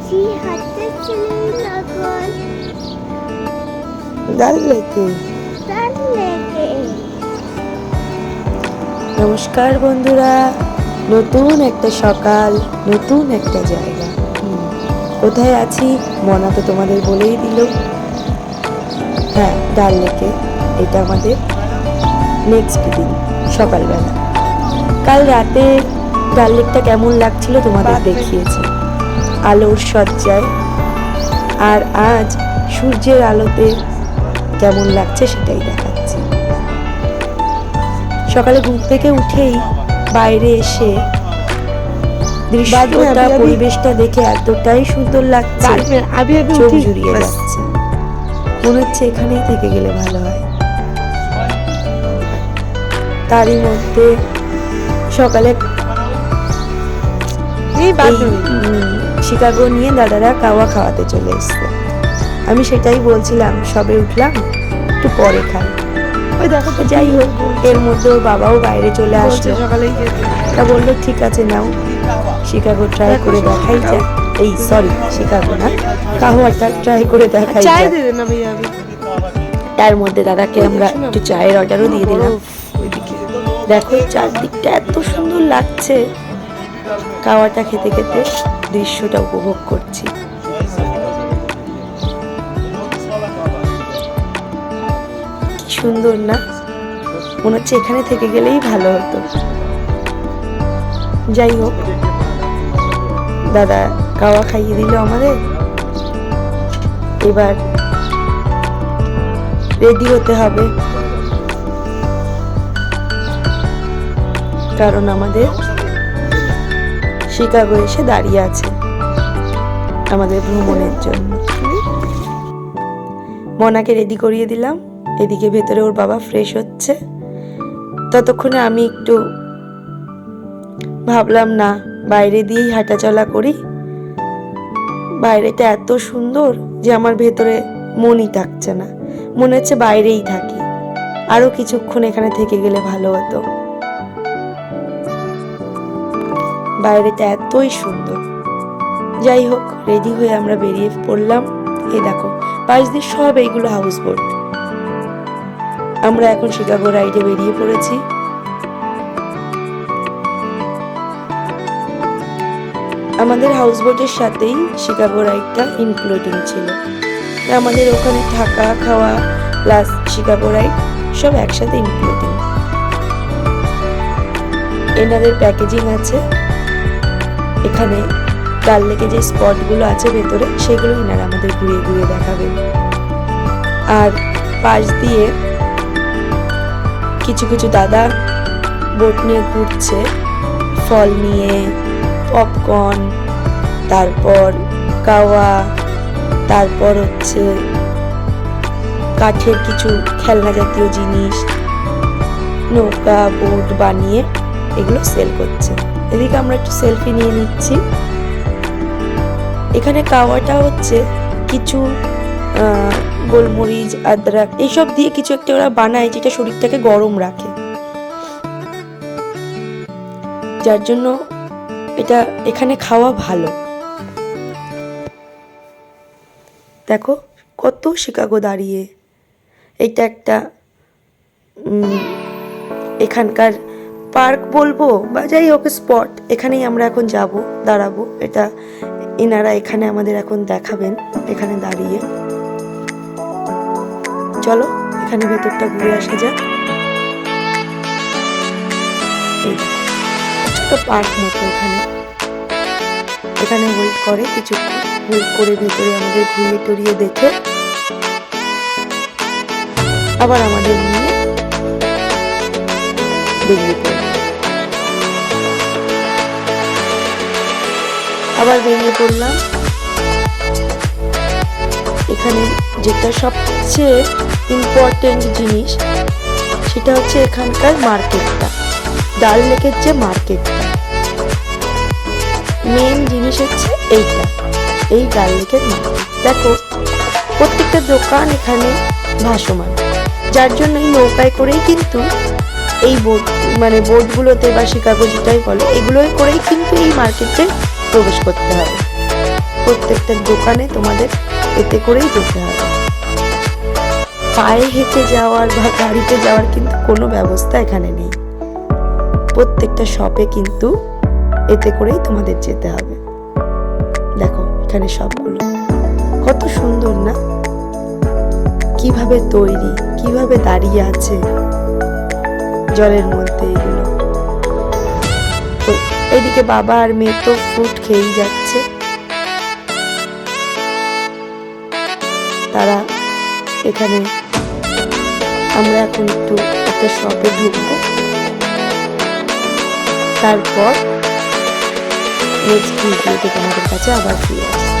যাচ্ছি হাঁটতে চলে এখন ডাল লেকে। ডাল লেকে। নমস্কার বন্ধুরা, নতুন একটা সকাল, নতুন একটা জায়গা। কোথায় আছি মনা তো তোমাদের বলেই দিল। হ্যাঁ, ডাল লেকে। এটা আমাদের নেক্সট দিন সকালবেলা। কাল রাতে ডাল লেকটা কেমন লাগছিল তোমাদের দেখিয়েছি আলোর সজ্জায়, আর আজ সূর্যের আলোতে কেমন লাগছে সেটাই দেখাচ্ছি। সকালে ঘুম থেকে উঠেই বাইরে এসে দৃশ্যটা, পরিবেশটা দেখে এতটাই সুন্দর লাগছে, চোখ জুড়িয়ে যাচ্ছে। মনে হচ্ছে এখানেই থেকে গেলে ভালো হয়। তারই মধ্যে সকালে শিকাগো নিয়ে দাদারা কাওয়া খাওয়াতে চলে এসছে। আমি সেটাই বলছিলাম, সবে উঠলাম, একটু পরে খাই। যাই হোক, এর মধ্যে ওর বাবাও বাইরে চলে আসলো। তা বললো ঠিক আছে নাও, শিকাগো ট্রাই করে দেখাই যাক। এই সরি, শিকাগো না, কাওয়াটা ট্রাই করে দেখাই যাক। তার মধ্যে দাদাকে আমরা একটু চায়ের অর্ডারও দিয়ে দিলাম। দেখো চারদিকটা এত সুন্দর লাগছে, কাওয়াটা খেতে খেতে দৃশ্যটা উপভোগ করছি। কি সুন্দর না? মনে হচ্ছে এখানে থেকে গেলেই ভালো হতো। যাই হোক, দাদা কাওয়া খাইয়ে দিল আমাদের। এবার রেডি হতে হবে, কারণ আমাদের শিকাগো এসে দাঁড়িয়ে আছে আমাদের ভ্রমণের জন্য। মনাকে রেডি করিয়ে দিলাম, এদিকে ভেতরে ওর বাবা ফ্রেশ হচ্ছে। ততক্ষণে আমি একটু ভাবলাম না, বাইরে দিয়েই হাঁটাচলা করি। বাইরেটা এত সুন্দর যে আমার ভেতরে মনই থাকছে না, মনে হচ্ছে বাইরেই থাকি। আরো কিছুক্ষণ এখানে থেকে গেলে ভালো হতো। বাইরেটা এতই সুন্দর। যাই হোক, রেডি হয়ে আমরা বেরিয়ে পড়লাম। এই দেখো, পাশ দিয়ে সব এইগুলো হাউস বোট। আমরা এখন শিকাগো রাইডে বেরিয়ে পড়েছি। আমাদের হাউস বোটের সাথেই শিকাগো রাইডটা ইনক্লুডিং ছিল। আমাদের ওখানে থাকা খাওয়া প্লাস শিকাগো রাইড সব একসাথে ইনক্লুডিং। এনাদের প্যাকেজিং আছে। এখানে ডাল লেকে যে স্পটগুলো আছে ভেতরে, সেগুলো এনারা আমাদের ঘুরিয়ে ঘুরিয়ে দেখাবেন। আর পাশ দিয়ে কিছু কিছু দাদা বোট নিয়ে ঘুরছে, ফল নিয়ে, পপকর্ন, তারপর কাওয়া, তারপর হচ্ছে কাঠের কিছু খেলনা জাতীয় জিনিস, নৌকা বোট বানিয়ে এগুলো সেল করছে। এদিকে আমরা একটু সেলফি নিয়ে নিচ্ছি। এখানে কাওয়াটা হচ্ছে কিছু গোলমরিচ, আদরক এইসব দিয়ে কিছু একটা ওরা বানায়, যেটা শরীরটাকে গরম রাখে, যার জন্য এটা এখানে খাওয়া ভালো। দেখো কত শিকাগো দাঁড়িয়ে। এটা একটা এখানকার পার্ক বলবো বা যাই হোক স্পট। এখানেই আমরা এখন যাব, দাঁড়াবো। এটা এনারা এখানে আমাদের এখন দেখাবেন, এখানে দাঁড়িয়ে। চলো এখানে ভেতরটা ঘুরে আসা যাক। ছোট্ট পার্ক মতো এখানে। এখানে ওয়েট করে, কিছুক্ষণ ওয়েট করে ভেতরে আমাদের ঘুরিয়ে টুরিয়ে দেখে আবার আমাদের নিয়ে বেরিয়ে পড়ে। আবার বেরিয়ে পড়লাম। এখানে যেটা সবচেয়ে ইম্পর্টেন্ট জিনিস, সেটা হচ্ছে এখানকার মার্কেটটা, ডাল লেকের যে মার্কেটটা। মেন জিনিস হচ্ছে এইটা, এই ডাল লেকের মার্কেট। দেখো প্রত্যেকটা দোকান এখানে ভাসমান, যার জন্য এই নৌকায় করেই কিন্তু এই বোট, মানে বোটগুলোতে বা শিকাগো যেটাই বলো, এগুলোই করেই কিন্তু এই মার্কেটে প্রবেশ করতে হবে। প্রত্যেকটা দোকানে তোমাদের এতে করেই যেতে হবে। পায়ে হেঁটে যাওয়ার বা গাড়িতে যাওয়ার কিন্তু কোনো ব্যবস্থা এখানে নেই। প্রত্যেকটা শপে কিন্তু এতে করেই তোমাদের যেতে হবে। দেখো এখানে সবগুলো কত সুন্দর না, কিভাবে তৈরি, কিভাবে দাঁড়িয়ে আছে জলের মধ্যে এগুলো। তো এদিকে বাবা আর মেয়ে তো ফ্রুট খেয়েই যাচ্ছে। তারা এখানে, আমরা এখন একটু একটা শপে ঢুকবো, তারপর নেক্সট ভিডিওতে তোমাদের কাছে আবার ফিরে আসবো।